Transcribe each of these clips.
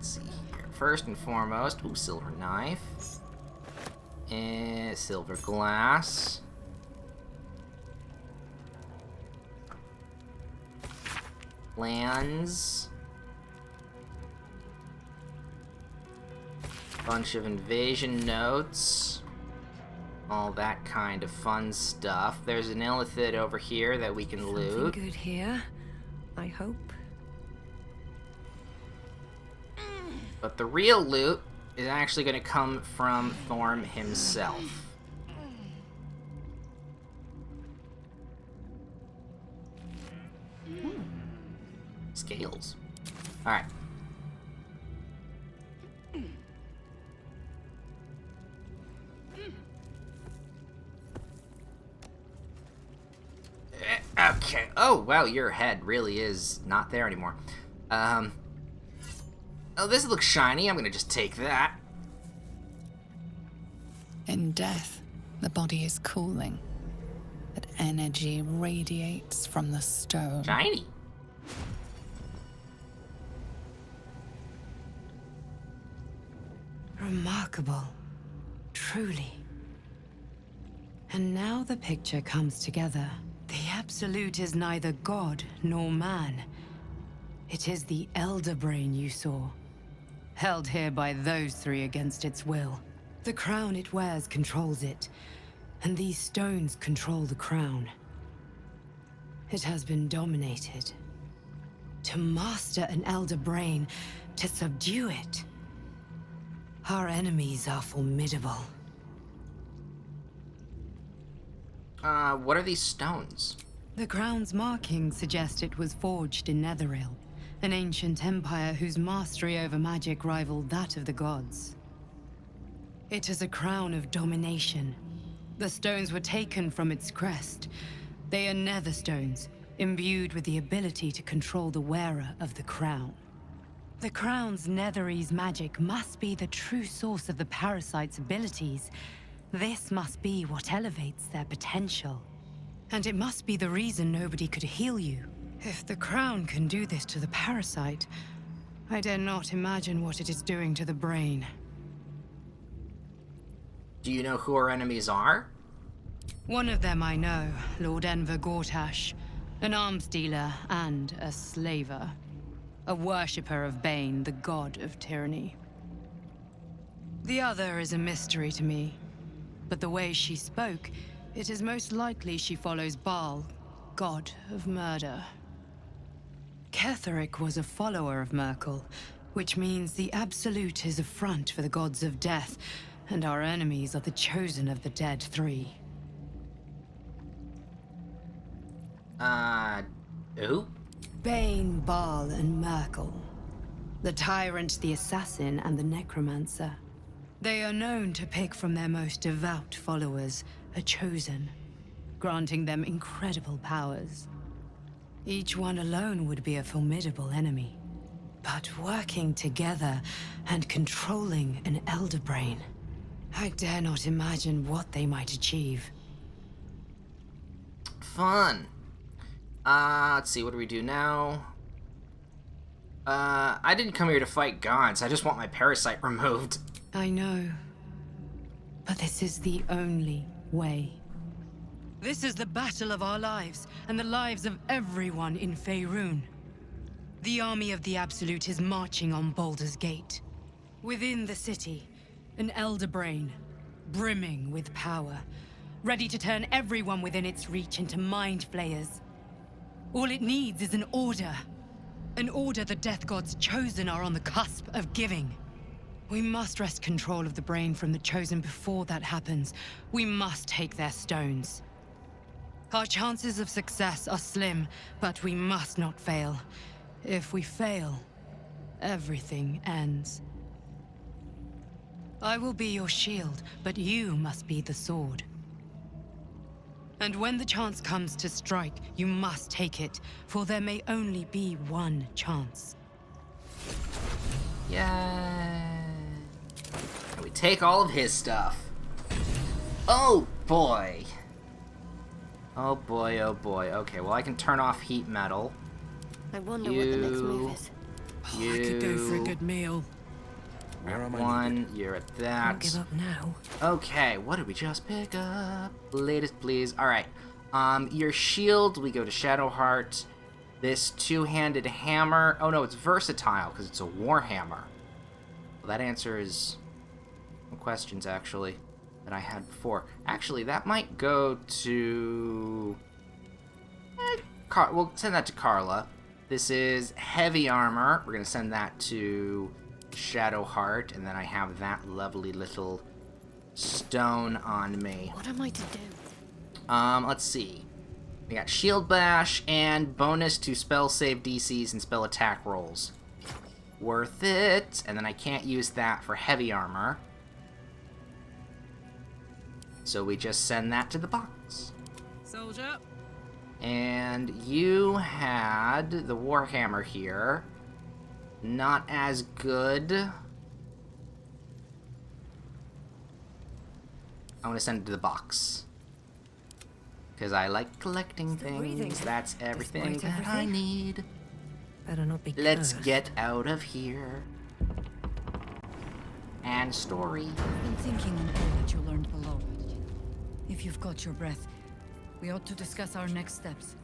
let's see here. First and foremost, ooh, silver knife. And silver glass. Lands. Bunch of invasion notes. All that kind of fun stuff. There's an illithid over here that we can loot. Something good here, I hope. But the real loot is actually going to come from Thorm himself. Scales. Alright. Okay. Oh, wow, your head really is not there anymore. Oh, this looks shiny. I'm gonna just take that. In death, the body is cooling, but energy radiates from the stone. Shiny. Remarkable. Truly. And now the picture comes together. The Absolute is neither god nor man. It is the Elder Brain you saw, held here by those three against its will. The crown it wears controls it, and these stones control the crown. It has been dominated. To master an Elder Brain, to subdue it. Our enemies are formidable. What are these stones? The crown's markings suggest it was forged in Netheril, an ancient empire whose mastery over magic rivaled that of the gods. It is a crown of domination. The stones were taken from its crest. They are nether stones, imbued with the ability to control the wearer of the crown. The crown's Netherese magic must be the true source of the parasite's abilities. This must be what elevates their potential. And it must be the reason nobody could heal you. If the crown can do this to the parasite, I dare not imagine what it is doing to the brain. Do you know who our enemies are? One of them I know, Lord Enver Gortash, an arms dealer and a slaver. A worshipper of Bane, the god of tyranny. The other is a mystery to me, but the way she spoke, it is most likely she follows Baal, god of murder. Ketheric was a follower of Merkel, which means the Absolute is a front for the gods of death, and our enemies are the chosen of the dead three. Who? Bane, Baal, and Merkel. The tyrant, the assassin, and the necromancer. They are known to pick from their most devout followers a chosen, granting them incredible powers. Each one alone would be a formidable enemy. But working together and controlling an Elder Brain, I dare not imagine what they might achieve. Fun. Let's see, what do we do now? I didn't come here to fight gods. I just want my parasite removed. I know. But this is the only way. This is the battle of our lives, and the lives of everyone in Faerun. The army of the Absolute is marching on Baldur's Gate. Within the city, an Elder Brain, brimming with power, ready to turn everyone within its reach into mind flayers. All it needs is an order. An order the Death Gods chosen are on the cusp of giving. We must wrest control of the brain from the chosen before that happens. We must take their stones. Our chances of success are slim, but we must not fail. If we fail, everything ends. I will be your shield, but you must be the sword. And when the chance comes to strike, you must take it, for there may only be one chance. Yay. And we take all of his stuff. Oh boy. Oh boy, oh boy. Okay, well I can turn off heat metal. I wonder what the next move is. I could go for a good meal. Where am I One, needed? you're at Don't that. give up now. Okay, what did we just pick up? Latest, please. Alright. Your shield, we go to Shadowheart. This two-handed hammer. Oh no, it's versatile because it's a war hammer. Well, that answers some questions, actually, that I had before. Actually, that might go to... we'll send that to Carla. This is heavy armor. We're going to send that to Shadowheart, and then I have that lovely little stone on me. What am I to do? Let's see. We got shield bash and bonus to spell save DCs and spell attack rolls. Worth it. And then I can't use that for heavy armor. So we just send that to the box. Soldier. And you had the Warhammer here. Not as good. I want to send it to the box. Because I like collecting Still breathing. things. That's everything Despite that I everything? need. Better not be Let's cursed. get out of here. And story. Been thinking on all that you learned below. If you've got your breath, we ought to discuss our next steps.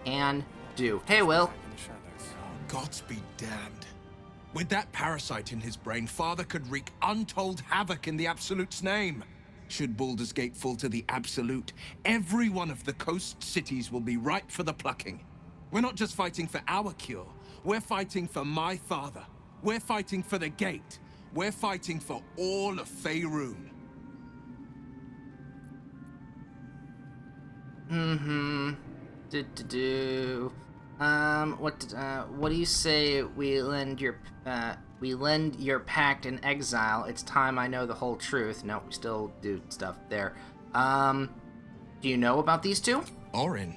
And do. Hey, Will. In the shadows. Gods be damned. With that parasite in his brain, Father could wreak untold havoc in the Absolute's name. Should Baldur's Gate fall to the Absolute, every one of the coast cities will be ripe for the plucking. We're not just fighting for our cure. We're fighting for my father. We're fighting for the Gate. We're fighting for all of Faerun. What do you say we lend your pact in exile? It's time I know the whole truth. No, we still do stuff there. Do you know about these two? Orin,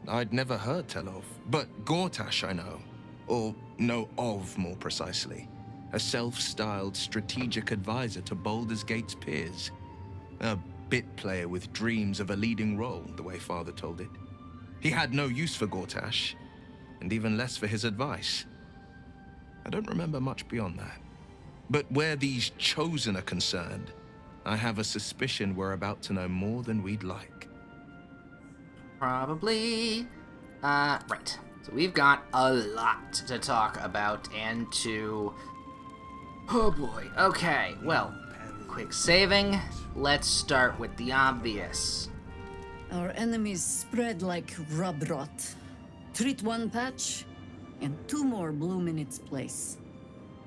I'd never heard tell of, but Gortash I know. Or know of, more precisely. A self-styled strategic advisor to Baldur's Gate's peers. A bit player with dreams of a leading role, the way Father told it. He had no use for Gortash, and even less for his advice. I don't remember much beyond that. But where these Chosen are concerned, I have a suspicion we're about to know more than we'd like. Probably. Right. So we've got a lot to talk about and to... Oh boy. Okay, well, quick saving. Let's start with the obvious. Our enemies spread like rub rot. Treat one patch, and two more bloom in its place.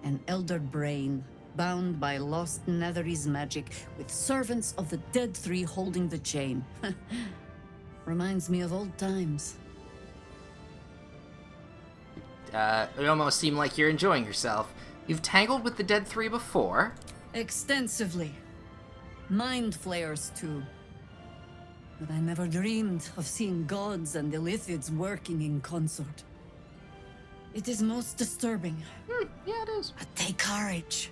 An elder brain, bound by lost Netherese magic, with servants of the Dead Three holding the chain. Reminds me of old times. It almost seemed like you're enjoying yourself. You've tangled with the Dead Three before. Extensively. Mind flayers, too. But I never dreamed of seeing gods and Illithids working in consort. It is most disturbing. Yeah, it is. But take courage.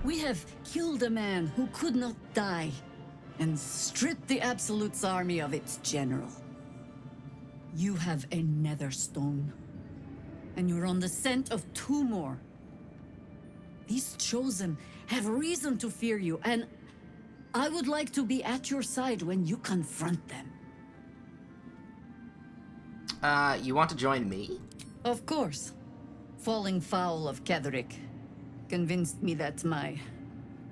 We have killed a man who could not die, and stripped the Absolute's army of its general. You have a Netherstone, and you're on the scent of two more. These Chosen have reason to fear you, and I would like to be at your side when you confront them. You want to join me? Of course. Falling foul of Ketherick convinced me that my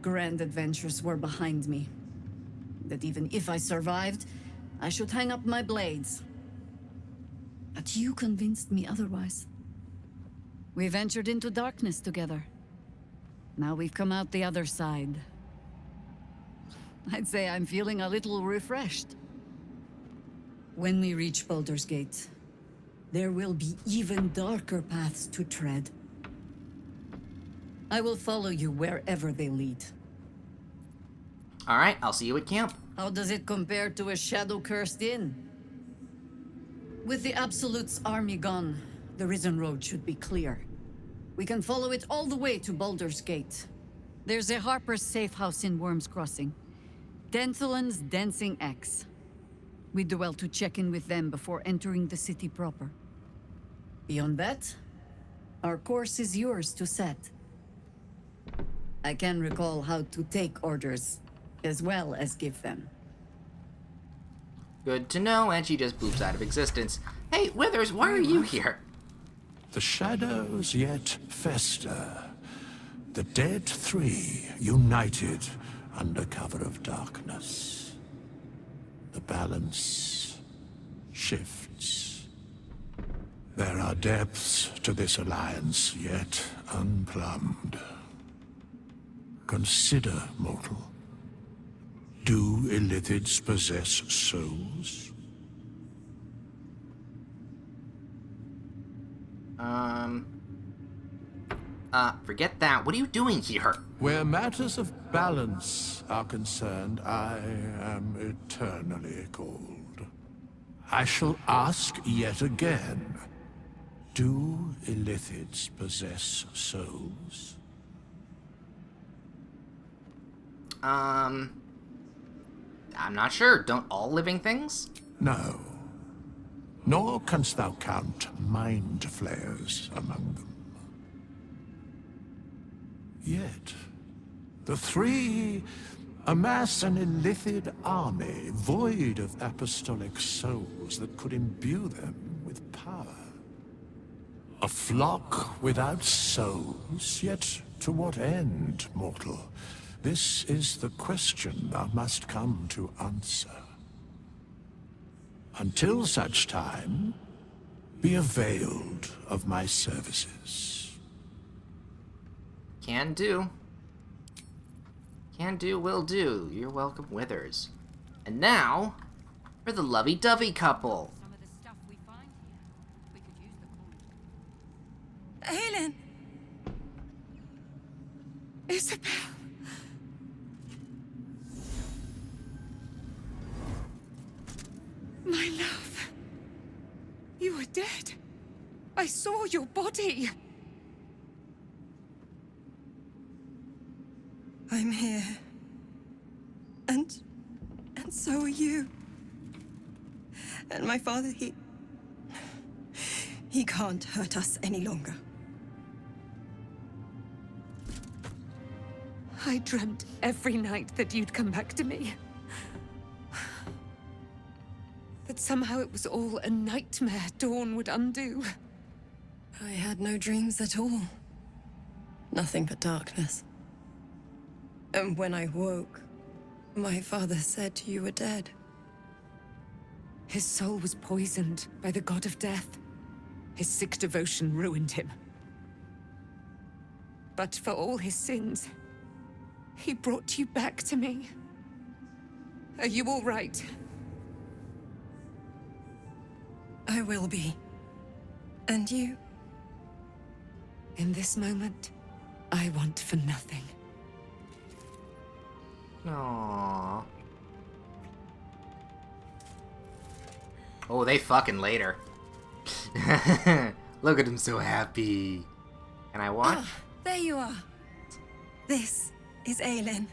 grand adventures were behind me. That even if I survived, I should hang up my blades. But you convinced me otherwise. We ventured into darkness together. Now we've come out the other side. I'd say I'm feeling a little refreshed. When we reach Baldur's Gate, there will be even darker paths to tread. I will follow you wherever they lead. Alright, I'll see you at camp. How does it compare to a shadow-cursed inn? With the Absolute's army gone, the Risen Road should be clear. We can follow it all the way to Baldur's Gate. There's a Harper's safe house in Worm's Crossing. Denthelin's Dancing X. We do well to check in with them before entering the city proper. Beyond that, Our course is yours to set. I can recall how to take orders, as well as give them. Good to know, and she just bloops out of existence. Hey, Withers, why are you here? The shadows yet fester. The dead three united under cover of darkness. The balance shifts. There are depths to this alliance yet unplumbed. Consider, mortal. Do illithids possess souls? Forget that. What are you doing here? Where matters of balance are concerned, I am eternally cold. I shall ask yet again. Do illithids possess souls? I'm not sure. Don't all living things? No. Nor canst thou count mind flayers among them. Yet, the three amass an illithid army void of apostolic souls that could imbue them with power. A flock without souls, yet to what end, mortal? This is the question thou must come to answer. Until such time, be availed of my services. Can do. Can do, will do. You're welcome, Withers. And now, for the lovey-dovey couple. Some of the stuff we find here, we could use the coin. Helen! Isabel! My love. You were dead. I saw your body. I'm here. And so are you. And my father, he can't hurt us any longer. I dreamt every night that you'd come back to me. That somehow it was all a nightmare Dawn would undo. I had no dreams at all. Nothing but darkness. And when I woke, my father said you were dead. His soul was poisoned by the god of death. His sick devotion ruined him. But for all his sins, he brought you back to me. Are you all right? I will be. And you? In this moment, I want for nothing. Aww. Oh, they fucking later. Look at him so happy. Can I watch? Ah, there you are. This is Aelin.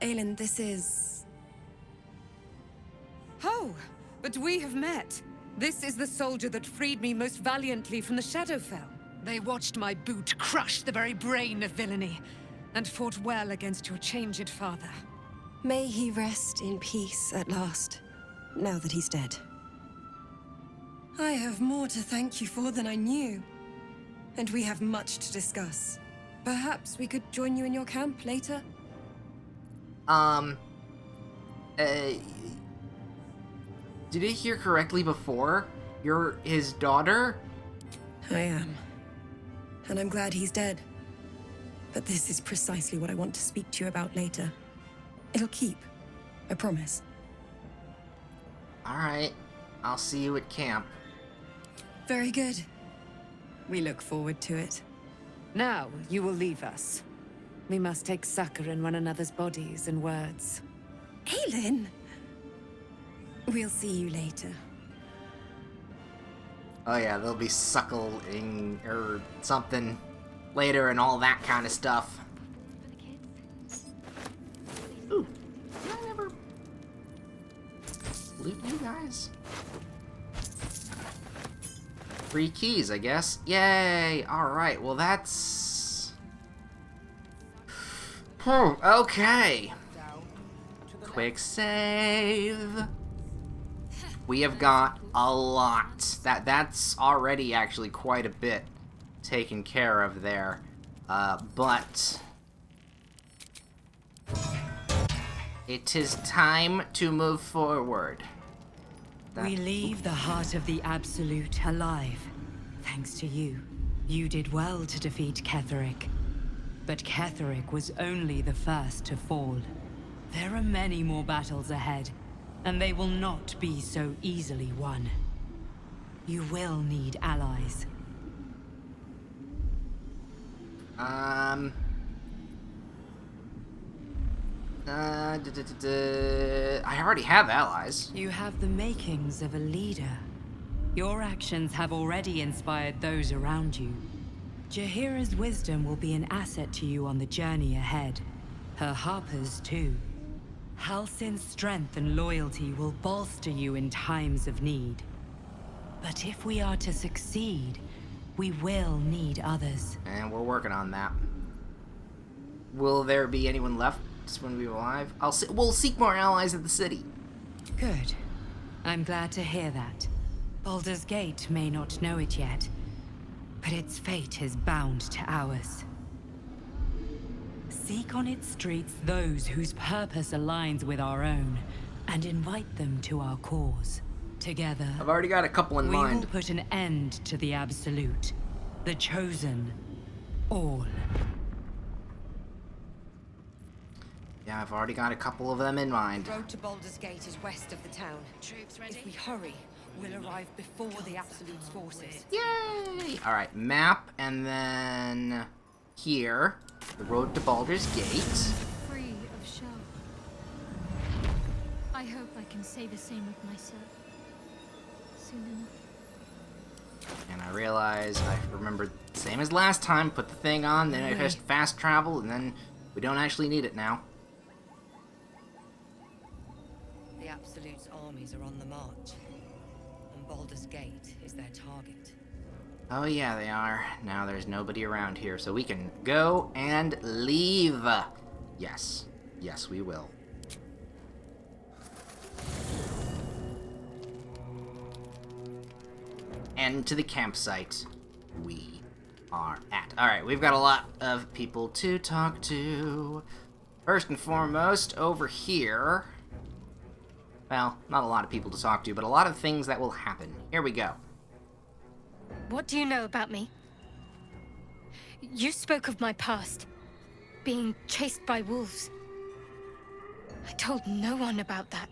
Aelin, this is... Oh, but we have met. This is the soldier that freed me most valiantly from the Shadowfell. They watched my boot crush the very brain of villainy, and fought well against your changed father. May he rest in peace at last, now that he's dead. I have more to thank you for than I knew. And we have much to discuss. Perhaps we could join you in your camp later? Did I hear correctly before? You're his daughter? I am. And I'm glad he's dead. But this is precisely what I want to speak to you about later. It'll keep. I promise. Alright. I'll see you at camp. Very good. We look forward to it. Now, you will leave us. We must take succor in one another's bodies and words. Aelin! We'll see you later. Oh yeah, they'll be suckling or something later and all that kind of stuff. Ooh, did I never loot you guys? 3 keys, I guess. Yay! Alright, well that's... Okay. Quick save. We have got a lot. That's already actually quite a bit taken care of there. But... it is time to move forward. We leave the heart of the Absolute alive. Thanks to you. You did well to defeat Ketheric. But Ketheric was only the first to fall. There are many more battles ahead, and they will not be so easily won. You will need allies. I already have allies. You have the makings of a leader. Your actions have already inspired those around you. Jaheira's wisdom will be an asset to you on the journey ahead. Her Harper's too. Halsin's strength and loyalty will bolster you in times of need. But if we are to succeed, we will need others. And we're working on that. Will there be anyone left when we're alive? We'll seek more allies at the city. Good. I'm glad to hear that. Baldur's Gate may not know it yet, but its fate is bound to ours. Seek on its streets those whose purpose aligns with our own, and invite them to our cause. Together, I've already got a couple in we mind. will put an end to the Absolute, the Chosen, all. Yeah, I've already got a couple of them in mind. The road to Baldur's Gate is west of the town. Troops ready? If we hurry, we'll arrive before the Absolute's forces. Yay! Alright, map, and then here, the road to Baldur's Gate. Free of shell. I hope I can say the same with myself. Soon enough. And I realize I remembered, same as last time, put the thing on, then I pressed fast travel, and then we don't actually need it now. The Absolute's armies are on the march, and Baldur's Gate is their target. Oh yeah, they are. Now there's nobody around here, so we can go and leave. Yes. Yes, we will. And to the campsite we are at. Alright, we've got a lot of people to talk to. First and foremost, over here... well, not a lot of people to talk to, but a lot of things that will happen. Here we go. What do you know about me? You spoke of my past. Being chased by wolves. I told no one about that.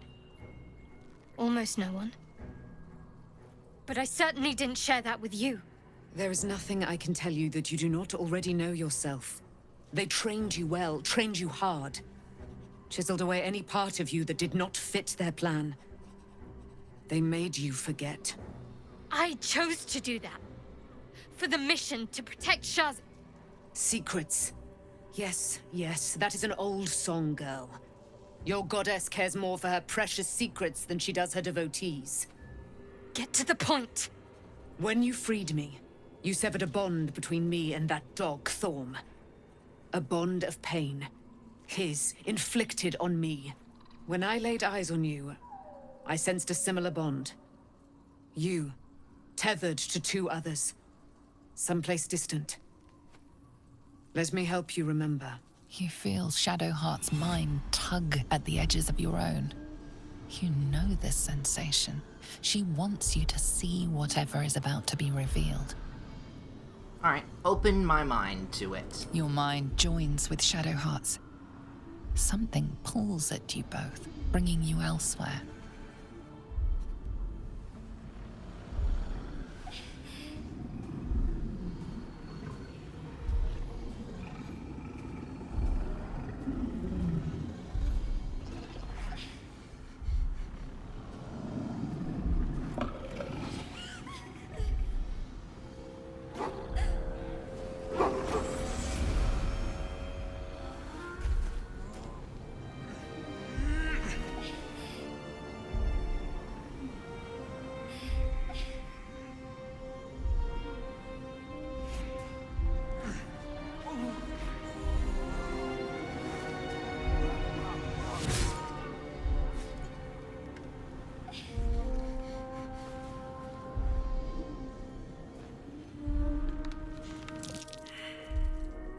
Almost no one. But I certainly didn't share that with you. There is nothing I can tell you that you do not already know yourself. They trained you well, trained you hard. Chiseled away any part of you that did not fit their plan. They made you forget. I chose to do that. For the mission to protect Shaz. Secrets. Yes, yes, that is an old song, girl. Your goddess cares more for her precious secrets than she does her devotees. Get to the point. When you freed me, you severed a bond between me and that dog, Thorm. A bond of pain. His, inflicted on me. When I laid eyes on you, I sensed a similar bond. You, tethered to 2 others. Someplace distant. Let me help you remember. You feel Shadowheart's mind tug at the edges of your own. You know this sensation. She wants you to see whatever is about to be revealed. Alright, open my mind to it. Your mind joins with Shadowheart's. Something pulls at you both, bringing you elsewhere.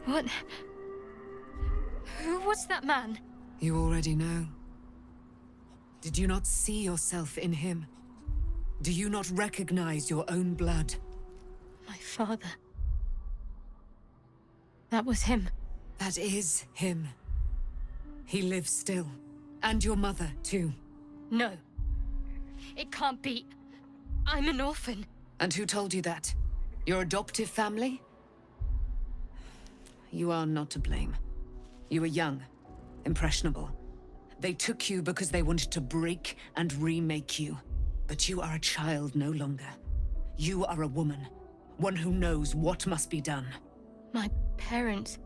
What? Who was that man? You already know. Did you not see yourself in him? Do you not recognize your own blood? My father. That was him. That is him. He lives still. And your mother, too. No. It can't be. I'm an orphan. And who told you that? Your adoptive family? You are not to blame. You were young, impressionable. They took you because they wanted to break and remake you. But you are a child no longer. You are a woman. One who knows what must be done. My parents.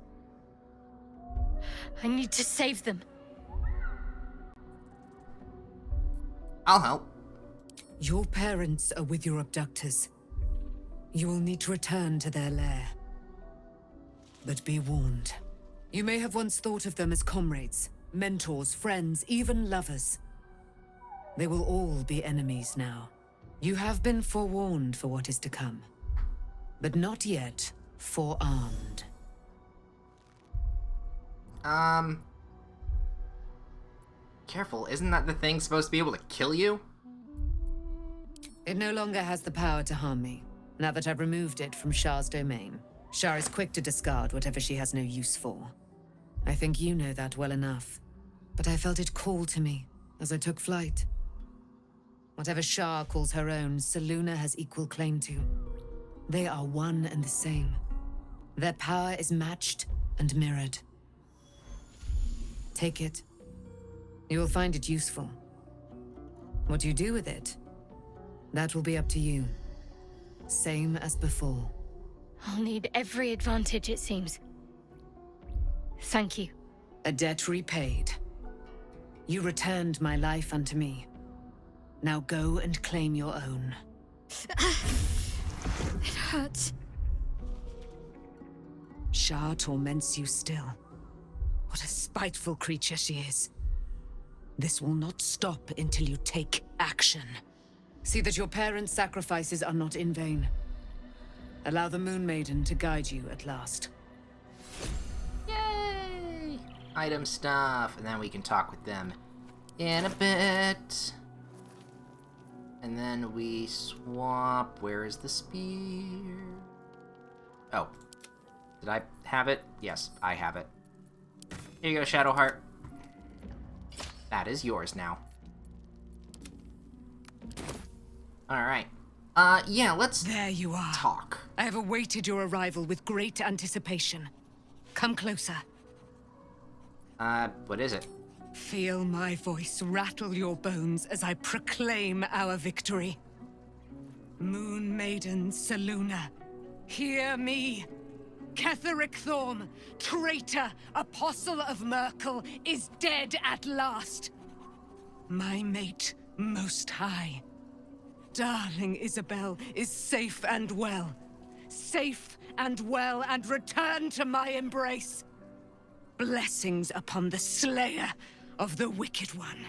I need to save them. I'll help. Your parents are with your abductors. You will need to return to their lair. But be warned. You may have once thought of them as comrades, mentors, friends, even lovers. They will all be enemies now. You have been forewarned for what is to come, but not yet forearmed. Careful, isn't that the thing supposed to be able to kill you? It no longer has the power to harm me, now that I've removed it from Shah's domain. Shah is quick to discard whatever she has no use for. I think you know that well enough, but I felt it call to me as I took flight. Whatever Shah calls her own, Selûne has equal claim to. They are one and the same. Their power is matched and mirrored. Take it. You will find it useful. What you do with it, that will be up to you. Same as before. I'll need every advantage, it seems. Thank you. A debt repaid. You returned my life unto me. Now go and claim your own. It hurts. Shah torments you still. What a spiteful creature she is. This will not stop until you take action. See that your parents' sacrifices are not in vain. Allow the Moon Maiden to guide you at last. Yay! Item stuff, and then we can talk with them in a bit. And then we swap. Where is the spear? Oh. Did I have it? Yes, I have it. Here you go, Shadowheart. That is yours now. Alright. Yeah, let's There you are. talk. I have awaited your arrival with great anticipation. Come closer. What is it? Feel my voice rattle your bones as I proclaim our victory. Moon Maiden Selûne, hear me. Ketheric Thorm, traitor, apostle of Merkel, is dead at last. My mate, Most High. Darling Isabel is safe and well. Safe and well, and returned to my embrace. Blessings upon the slayer of the Wicked One.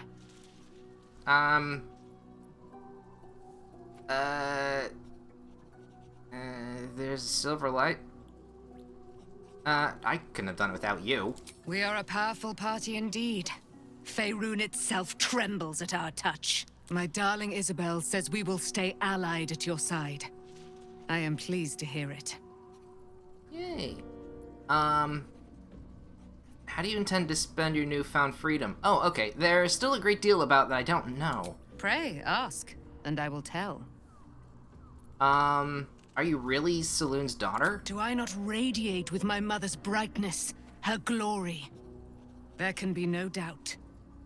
There's a silver light. I couldn't have done it without you. We are a powerful party indeed. Faerun itself trembles at our touch. My darling Isabel says we will stay allied at your side. I am pleased to hear it. Yay. How do you intend to spend your newfound freedom? Oh, okay. There's still a great deal about that I don't know. Pray, ask, and I will tell. Are you really Selûne's daughter? Do I not radiate with my mother's brightness, her glory? There can be no doubt.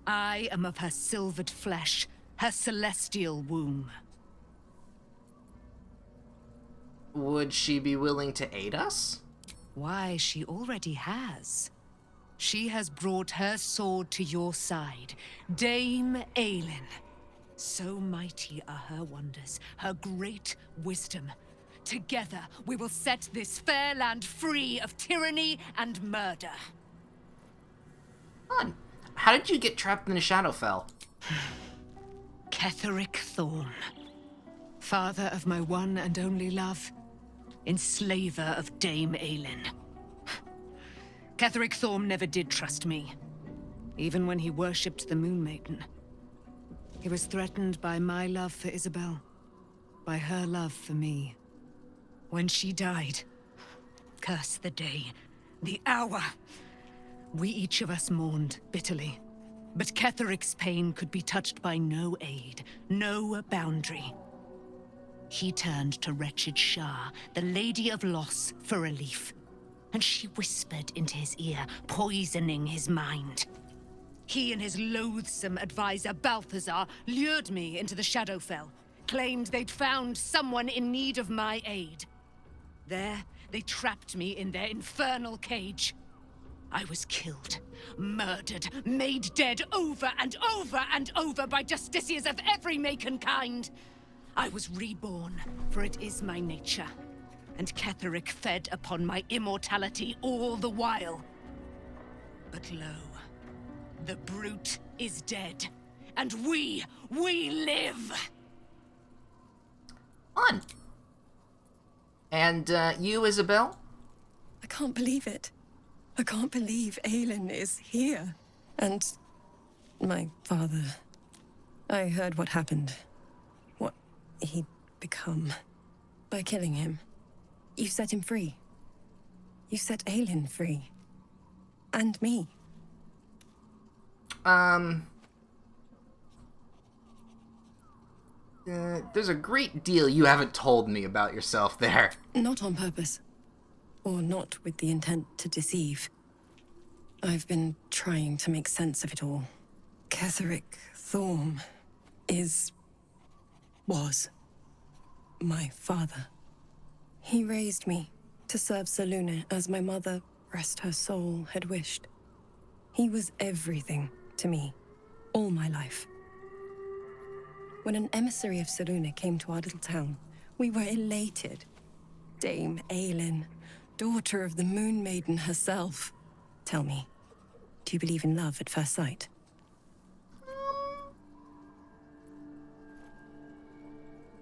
I am of her silvered flesh, her celestial womb. Would she be willing to aid us? Why, she already has. She has brought her sword to your side, Dame Aelin. So mighty are her wonders, her great wisdom. Together, we will set this fair land free of tyranny and murder. Fun. How did you get trapped in the Shadowfell? Ketheric Thorm, father of my one and only love, enslaver of Dame Aelin. Ketheric Thorm never did trust me, even when he worshipped the Moon Maiden. He was threatened by my love for Isabel, by her love for me. When she died, curse the day, the hour, we each of us mourned bitterly. But Ketheric's pain could be touched by no aid, no boundary. He turned to wretched Shah, the Lady of Loss, for relief. And she whispered into his ear, poisoning his mind. He and his loathsome advisor, Balthazar, lured me into the Shadowfell, claimed they'd found someone in need of my aid. There, they trapped me in their infernal cage. I was killed, murdered, made dead over and over and over by justiciars of every make and kind. I was reborn, for it is my nature. And Ketheric fed upon my immortality all the while. But lo, the brute is dead, and we live! On. And, you, Isabel? I can't believe it. I can't believe Aelin is here. And my father. I heard what happened. What he'd become. By killing him. You set him free. You set Aelin free. And me. There's a great deal you haven't told me about yourself there. Not on purpose. Or not with the intent to deceive. I've been trying to make sense of it all. Ketheric Thorm was my father. He raised me to serve Selûne as my mother, rest her soul, had wished. He was everything to me, all my life. When an emissary of Selûne came to our little town, we were elated. Dame Aelin, daughter of the Moon Maiden herself. Tell me, do you believe in love at first sight?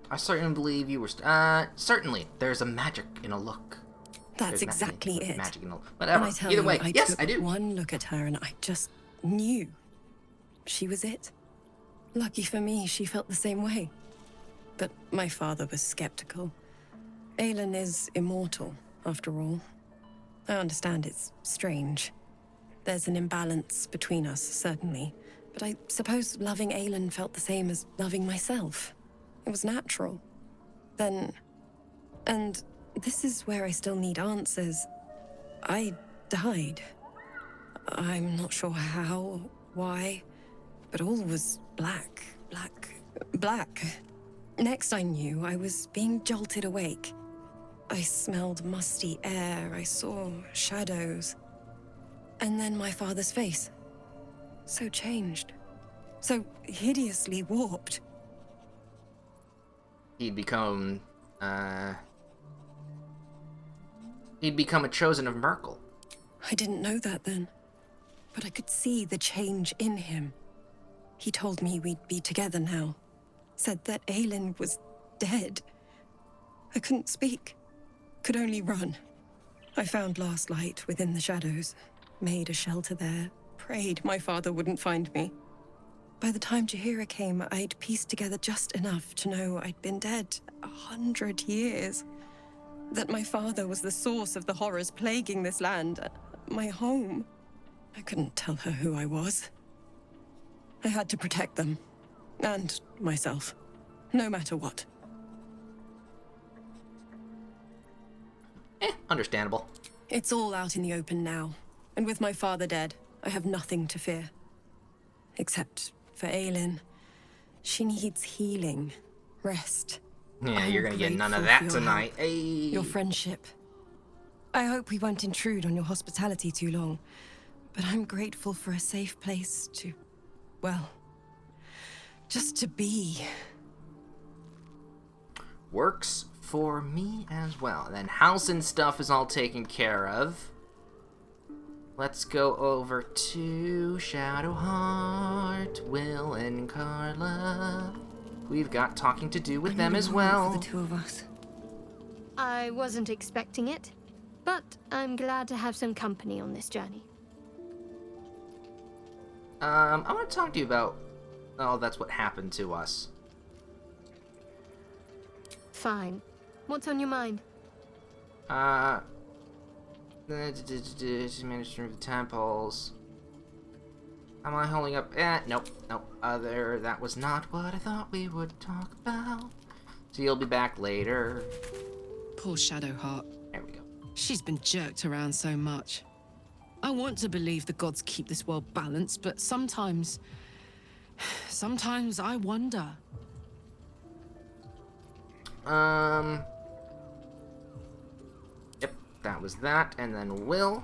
I certainly believe you were. Certainly, there's a magic in a look. That's exactly it. Magic in a look. Whatever. And I tell Either you, way, yes, took I do. one look at her and I just knew. She was it. Lucky for me, she felt the same way. But my father was skeptical. Aelin is immortal, after all. I understand it's strange. There's an imbalance between us, certainly. But I suppose loving Aelin felt the same as loving myself. It was natural. Then... And this is where I still need answers. I died. I'm not sure how, why, but all was black. Next I knew, I was being jolted awake. I smelled musty air, I saw shadows. And then my father's face. So changed. So hideously warped. He'd become a chosen of Merkel. I didn't know that then. But I could see the change in him. He told me we'd be together now. Said that Aelin was dead. I couldn't speak. Could only run. I found last light within the shadows. Made a shelter there. Prayed my father wouldn't find me. By the time Jaheira came, I'd pieced together just enough to know I'd been dead 100 years. That my father was the source of the horrors plaguing this land. My home. I couldn't tell her who I was. I had to protect them. And myself. No matter what. Understandable. It's all out in the open now. And with my father dead, I have nothing to fear. Except for Aelin. She needs healing. Rest. Yeah, you're gonna get none of grateful that for your tonight. help, Hey. Your friendship. I hope we won't intrude on your hospitality too long. But I'm grateful for a safe place to... well... just to be. Works for me as well. Then house and stuff is all taken care of. Let's go over to Shadowheart, Will, and Carla. We've got talking to do with them as well. For the two of us. I wasn't expecting it. But I'm glad to have some company on this journey. I want to talk to you about... Oh, that's what happened to us. Fine. What's on your mind? Managed to remove the temples. Am I holding up? Nope. That was not what I thought we would talk about. So you'll be back later. Poor Shadowheart. There we go. She's been jerked around so much. I want to believe the gods keep this world balanced, but sometimes I wonder. Yep, that was that, and then Will.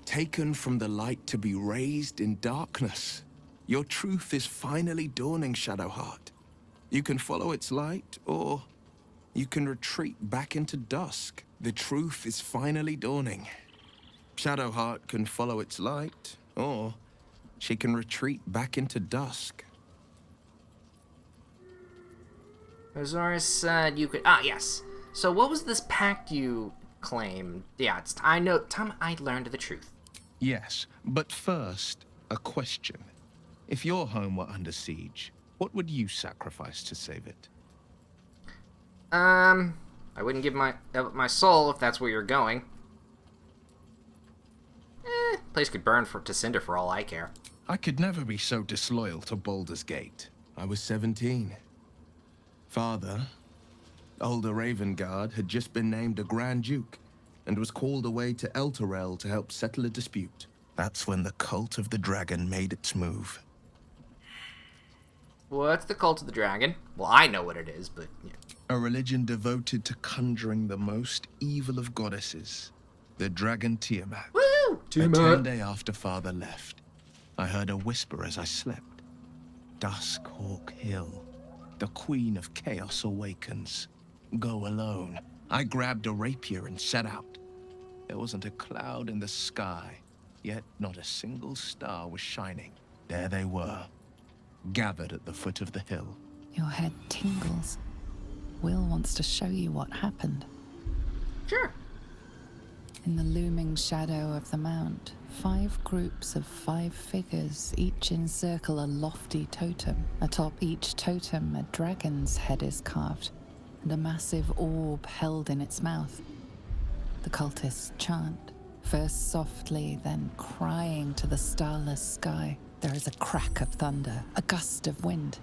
Taken from the light to be raised in darkness. Your truth is finally dawning, Shadowheart. You can follow its light, or you can retreat back into dusk. The truth is finally dawning. Shadowheart can follow its light, or she can retreat back into dusk. Azora said you could... Ah, yes. So what was this pact you claimed? Yeah, I know. Time I learned the truth. Yes, but first, a question. If your home were under siege, what would you sacrifice to save it? I wouldn't give my soul if that's where you're going. Place could burn to cinder for all I care. I could never be so disloyal to Baldur's Gate. I was 17. Father, older Ravengard, had just been named a Grand Duke and was called away to Elturel to help settle a dispute. That's when the Cult of the Dragon made its move. What's the Cult of the Dragon? Well, I know what it is, but... Yeah. A religion devoted to conjuring the most evil of goddesses, the Dragon Tiamat. Woo! Tiamat! 10 days after Father left, I heard a whisper as I slept. Duskhawk Hill, the Queen of Chaos awakens. Go alone. I grabbed a rapier and set out. There wasn't a cloud in the sky, yet not a single star was shining. There they were, gathered at the foot of the hill. Your head tingles. Will wants to show you what happened. Sure. In the looming shadow of the mount, 5 groups of 5 figures each encircle a lofty totem. Atop each totem, a dragon's head is carved, and a massive orb held in its mouth. The cultists chant, first softly, then crying to the starless sky. There is a crack of thunder, a gust of wind,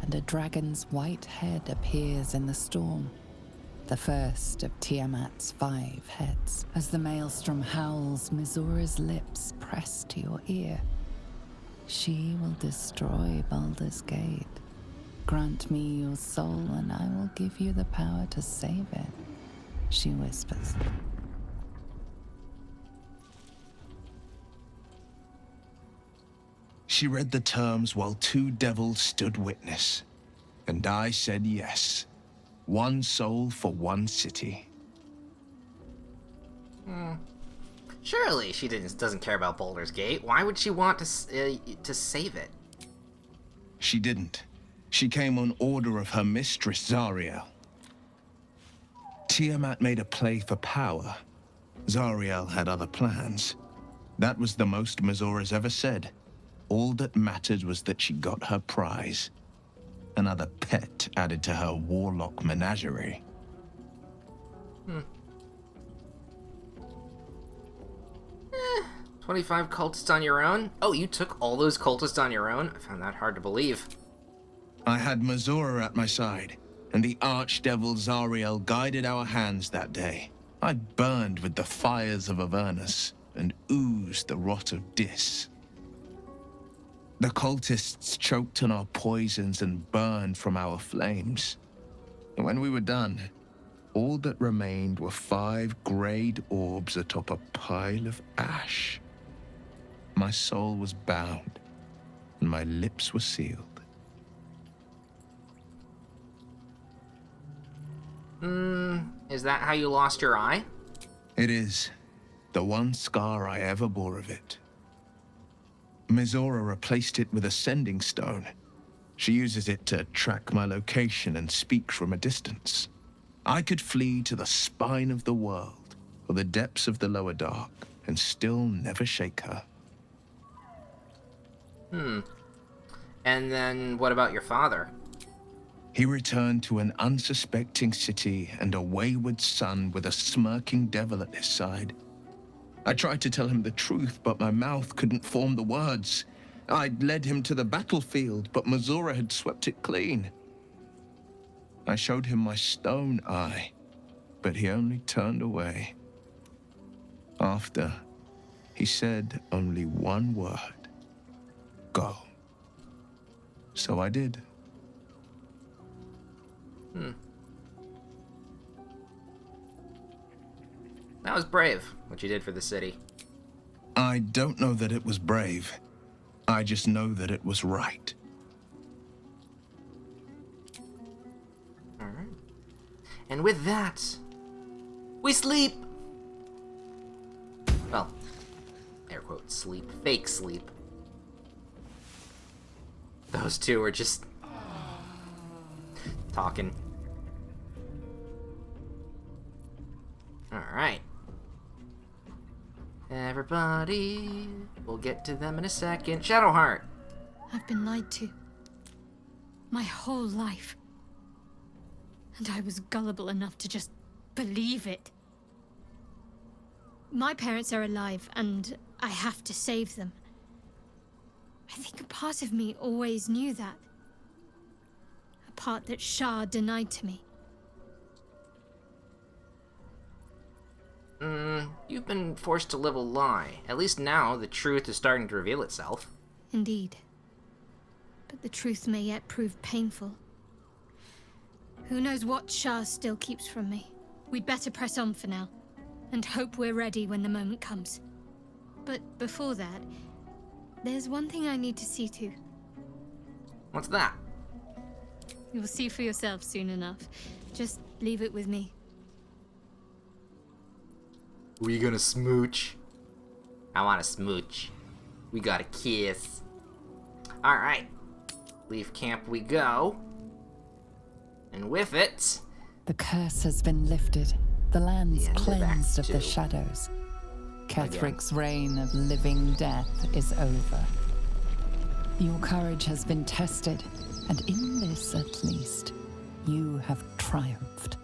and a dragon's white head appears in the storm. The first of Tiamat's 5 heads. As the maelstrom howls, Mizora's lips press to your ear. She will destroy Baldur's Gate. Grant me your soul, and I will give you the power to save it, she whispers. She read the terms while 2 devils stood witness, and I said yes. 1 soul for 1 city. Surely she doesn't care about Baldur's Gate. Why would she want to save it? She didn't. She came on order of her mistress, Zariel. Tiamat made a play for power. Zariel had other plans. That was the most Mizora's ever said. All that mattered was that she got her prize. Another pet added to her warlock menagerie. 25 cultists on your own? Oh, you took all those cultists on your own? I found that hard to believe. I had Mizora at my side, and the archdevil Zariel guided our hands that day. I burned with the fires of Avernus and oozed the rot of Dis. The cultists choked on our poisons and burned from our flames. And when we were done, all that remained were 5 grayed orbs atop a pile of ash. My soul was bound, and my lips were sealed. Is that how you lost your eye? It is. The one scar I ever bore of it. Mizora replaced it with a sending stone. She uses it to track my location and speak from a distance. I could flee to the spine of the world or the depths of the lower dark and still never shake her. And then what about your father? He returned to an unsuspecting city and a wayward son with a smirking devil at his side. I tried to tell him the truth, but my mouth couldn't form the words. I'd led him to the battlefield, but Mazora had swept it clean. I showed him my stone eye, but he only turned away. After, he said only one word: go. So I did. That was brave, what you did for the city. I don't know that it was brave. I just know that it was right. Alright. And with that, we sleep! Well, air quotes, sleep. Fake sleep. Those two are just talking. Alright. Everybody, we'll get to them in a second. Shadowheart! I've been lied to. My whole life. And I was gullible enough to just believe it. My parents are alive, and I have to save them. I think a part of me always knew that. A part that Shah denied to me. You've been forced to live a lie. At least now, the truth is starting to reveal itself. Indeed. But the truth may yet prove painful. Who knows what Shah still keeps from me. We'd better press on for now, and hope we're ready when the moment comes. But before that, there's one thing I need to see to. What's that? You'll see for yourself soon enough. Just leave it with me. We gonna smooch? I wanna smooch. We gotta kiss. Alright. Leave camp we go. And with it... The curse has been lifted. The land's The end of cleansed Act of the 2. shadows. Kethric's reign of living death is over. Your courage has been tested, and in this at least, you have triumphed.